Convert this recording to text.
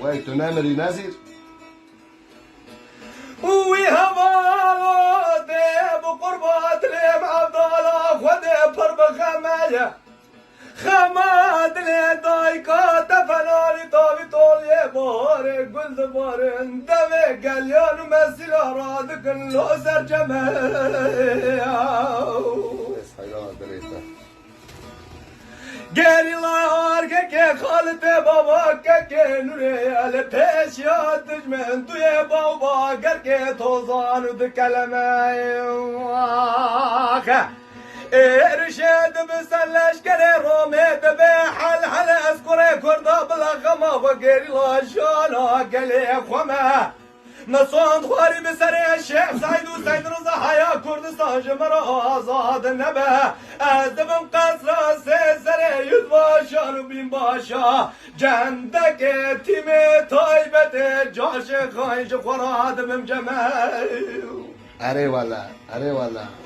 وای تو نمیری نزیر وی هوالو ده بقربات لیم عبدالله خده پر بخمه خماد لی دایکا تفنانی تاوی تولیه باره گل بارن دوه گلیان و مسیل آراد کن لو سرجمه Geriler ke halte baba ke nure ale peş ya düşmen duye baba gerke tozan de kelime erşed beselleş kere rome de be hal eskure kurda bla gama ve geriler şana gele khama مسند خواری به سر شیخ سعید و سید رضا حیا کردستان جمرا آزاد نبه از دبم قصر سه سر ید باشان و بین باشا جندک تیم تایبت جاش خواهش خورا دبم جمع اره والا